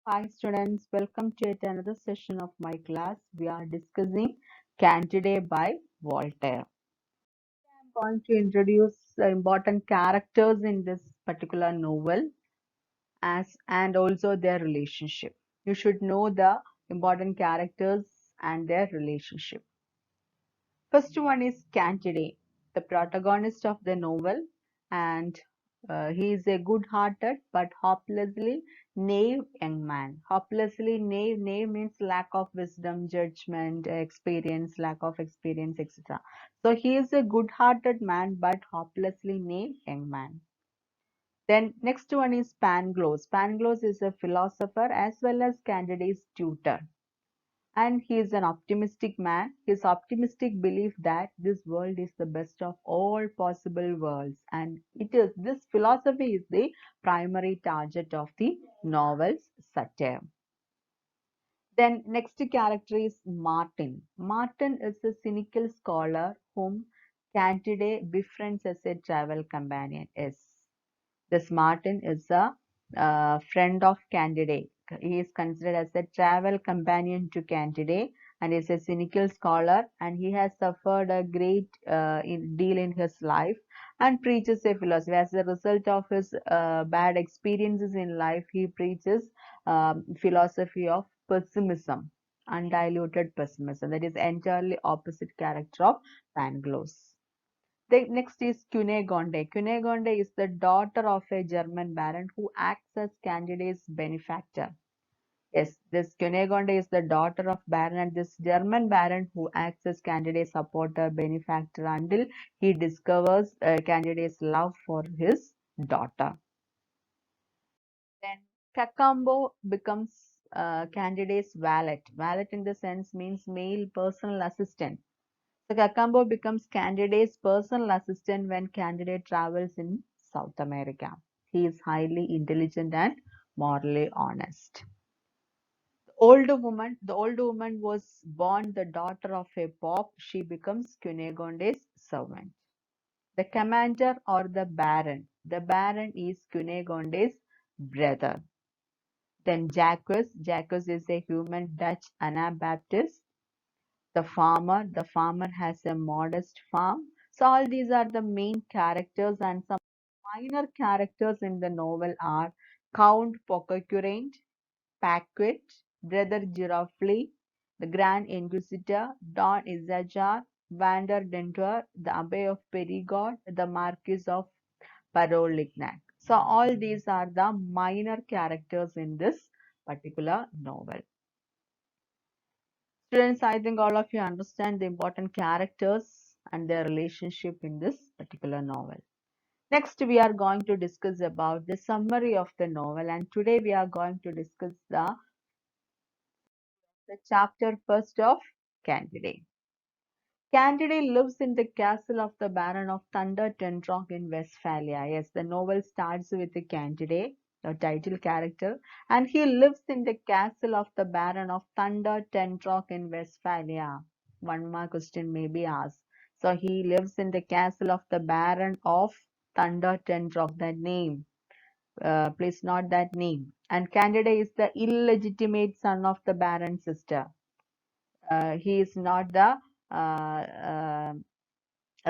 Hi students, welcome to yet another session of my class. We are discussing Candide by Voltaire. I'm going to introduce the important characters in this particular novel as and also their relationship. You should know the important characters and their relationship. First one is Candide, the protagonist of the novel, and he is a good-hearted but hopelessly naive young man. Hopelessly naive, naive means lack of wisdom, judgment, experience, lack of experience, etc. So he is a good-hearted man but hopelessly naive young man. Then next one is Pangloss. Pangloss is a philosopher as well as Candidate's tutor, and he is an optimistic man. His optimistic belief that this world is the best of all possible worlds, and it is this philosophy is the primary target of the novel's satire. Then next character is Martin. Martin is a cynical scholar whom Candide befriends as a travel companion. Yes, this Martin is a friend of Candide. He is considered as a travel companion to Candide and is a cynical scholar, and he has suffered a great deal in his life and preaches a philosophy. As a result of his bad experiences in life, he preaches philosophy of pessimism, undiluted pessimism. That is entirely opposite character of Pangloss. The next is Cunegonde. Cunegonde is the daughter of a German baron who acts as Candidate's benefactor. Yes, this Cunegonde is the daughter of baron and this German baron who acts as Candidate's supporter, benefactor until he discovers Candidate's love for his daughter. Then Cacambo becomes Candidate's valet. Valet in the sense means male personal assistant. So Cacambo becomes Candidate's personal assistant when Candidate travels in South America. He is highly intelligent and morally honest. The old woman was born the daughter of a pope. She becomes Cunegonde's servant. The commander or the baron. The baron is Cunegonde's brother. Then Jacques. Jacques is a human Dutch Anabaptist. The farmer has a modest farm. So all these are the main characters, and some minor characters in the novel are Count Pococurant, Paquet, Brother Giroflee, the Grand Inquisitor, Don Izajar, Vander Dentor, the Abbé of Perigord, the Marquis of Parolignac. So all these are the minor characters in this particular novel. Students, I think all of you understand the important characters and their relationship in this particular novel. Next, we are going to discuss about the summary of the novel, and today we are going to discuss the chapter first of Candide. Candide lives in the castle of the Baron of Thunder Tenrock in Westphalia. Yes, the novel starts with the Candide, the title character, and he lives in the castle of the Baron of Thunder Tenrock in Westphalia. One more question may be asked. So he lives in the castle of the Baron of Thunder Tenrock, that name. Please note that name. And Candide is the illegitimate son of the Baron's sister. He is not the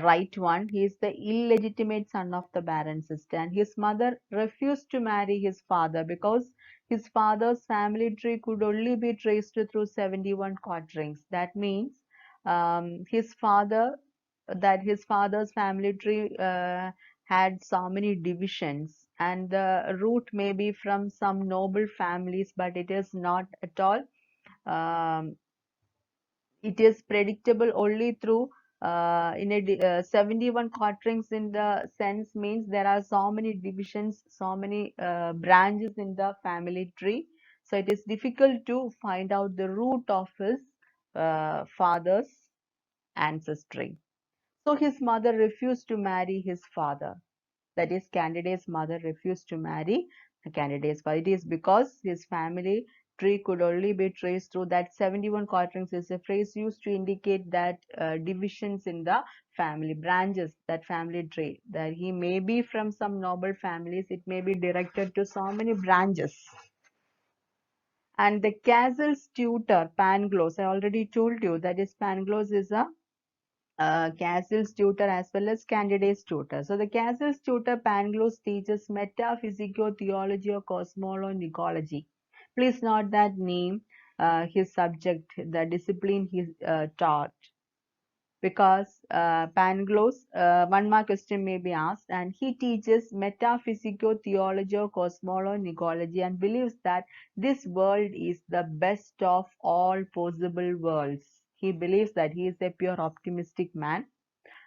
right one. He is the illegitimate son of the Baron's sister, and his mother refused to marry his father because his father's family tree could only be traced through 71 quarterings. That means his father's family tree had so many divisions, and the root may be from some noble families, but it is not at all. Um, it is predictable only through 71 quarterings in the sense means there are so many divisions, so many branches in the family tree. So it is difficult to find out the root of his father's ancestry. So his mother refused to marry his father. That is, Candidate's mother refused to marry the Candidate's father. It is because his family tree could only be traced through that 71 quarterings is a phrase used to indicate that divisions in the family branches, that family tree, that he may be from some noble families, it may be directed to so many branches. And the castle's tutor, Pangloss, I already told you that is Pangloss is a Castle's tutor as well as Candidate's tutor. So the Castle's tutor Pangloss teaches metaphysico theology or cosmology. Please note that name, his subject, the discipline he taught. Because Pangloss, one mark question may be asked, and he teaches metaphysico theology or cosmology and believes that this world is the best of all possible worlds. He believes that he is a pure optimistic man,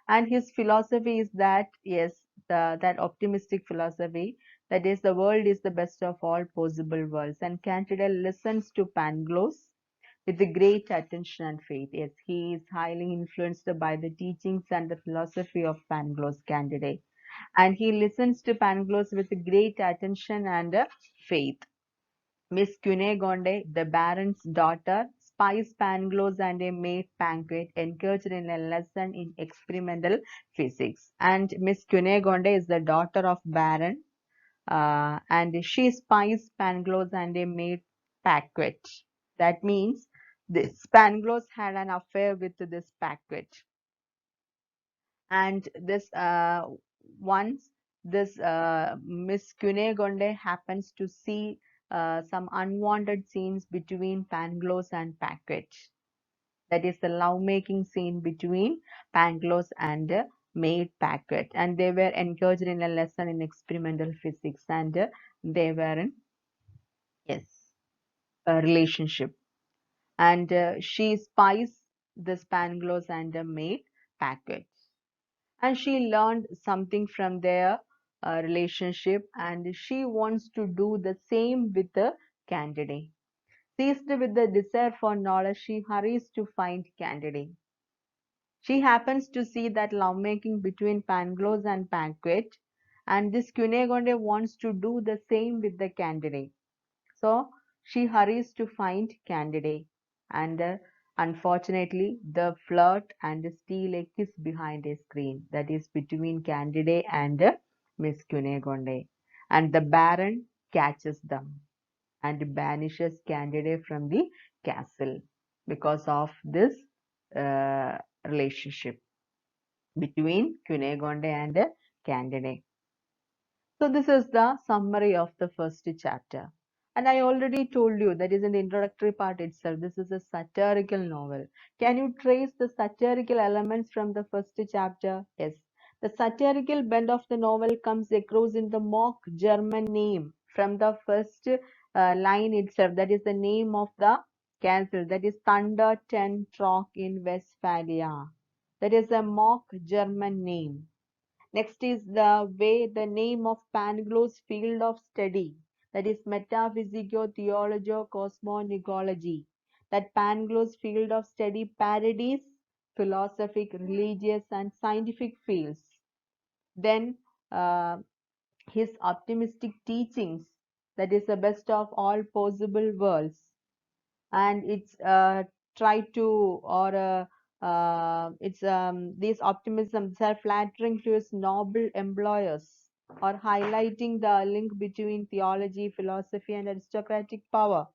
and his philosophy is that yes, that optimistic philosophy, that is the world is the best of all possible worlds. And Candide listens to Pangloss with a great attention and faith. Yes, he is highly influenced by the teachings and the philosophy of Pangloss Candide, and he listens to Pangloss with a great attention and faith. Miss Cunegonde, the Baron's daughter, spies Pangloss and a maid Banquet, engaged in a lesson in experimental physics. And Miss Cunegonde is the daughter of Baron, and she spies Pangloss and a maid Paquet. That means this Pangloss had an affair with this Paquet, and this once this Miss Cunegonde happens to see some unwanted scenes between Pangloss and Paquet. That is the lovemaking scene between Pangloss and maid Paquet, and they were engaged in a lesson in experimental physics, and they were in yes a relationship, and she spies this Pangloss and maid Paquet, and she learned something from their relationship, and she wants to do the same with the candidate. Seized with the desire for knowledge, she hurries to find candidate. She happens to see that lovemaking between Pangloss and Paquet, and this Cunegonde wants to do the same with the candidate. So she hurries to find Candide, and unfortunately, the flirt and steal a kiss behind a screen, that is between Candide and Miss Cunegonde, and the Baron catches them and banishes Candide from the castle because of this relationship between Cunegonde and Candide. So this is the summary of the first chapter. And I already told you that is in the introductory part itself. This is a satirical novel. Can you trace the satirical elements from the first chapter? Yes. The satirical bent of the novel comes across in the mock German name from the first line itself. That is the name of the castle. That is Thunder Ten Trock in Westphalia. That is a mock German name. Next is the way the name of Pangloss field of study, that is metaphysico theology cosmogony, that Pangloss field of study parodies philosophic, religious, and scientific fields. Then uh, his optimistic teachings, that is the best of all possible worlds, and it's try to or it's this optimism self-flattering to his noble employers, or highlighting the link between theology, philosophy, and aristocratic power.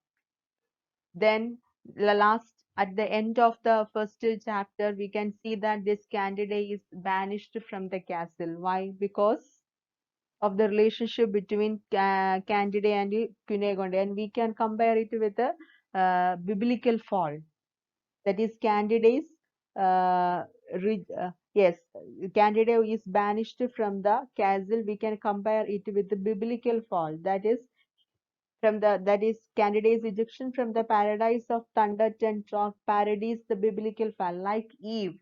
Then the last at the end of the first chapter, we can see that this candidate is banished from the castle. Why? Because of the relationship between Candide and Cunegonde, and we can compare it with a biblical fall. That is, Candide's yes, Candide is banished from the castle. We can compare it with the biblical fall. That is that is Candidate's ejection from the paradise of thunder and rock parodies the biblical fall, like Eve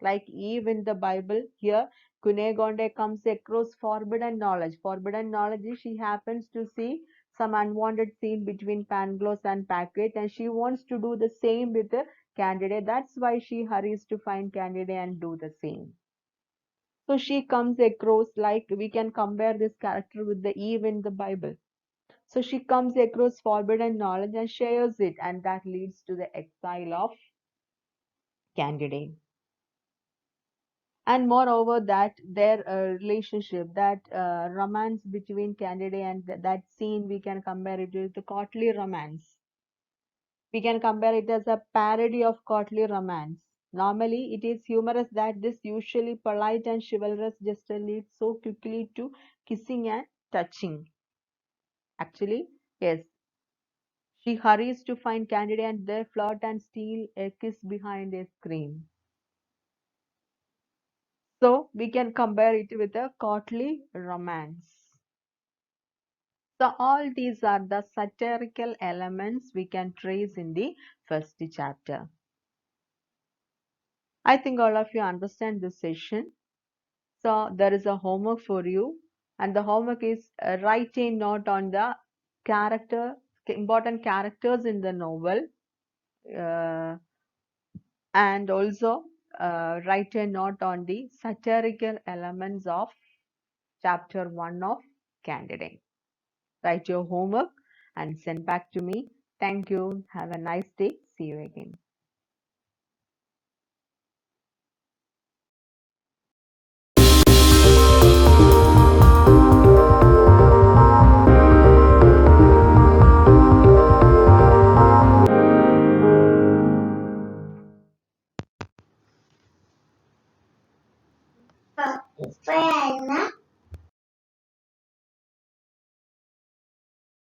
in the Bible. Here, Cunegonde comes across forbidden knowledge. Forbidden knowledge is she happens to see some unwanted scene between Pangloss and Paquet, and she wants to do the same with the Candide. That's why she hurries to find Candide and do the same. So she comes across, like we can compare this character with the Eve in the Bible. So she comes across forbidden knowledge and shares it, and that leads to the exile of Candide. And moreover, that their relationship, that romance between Candide and that scene, we can compare it with the courtly romance. We can compare it as a parody of courtly romance. Normally, it is humorous that this usually polite and chivalrous gesture leads so quickly to kissing and touching. Actually, yes, she hurries to find Candide and they flirt and steal a kiss behind a screen. So, we can compare it with a courtly romance. So, all these are the satirical elements we can trace in the first chapter. I think all of you understand this session. So there is a homework for you, and the homework is write a note on the character, important characters in the novel, uh, and also write a note on the satirical elements of chapter 1 of Candidate. Write your homework and send back to me. Thank you. Have a nice day. See you again.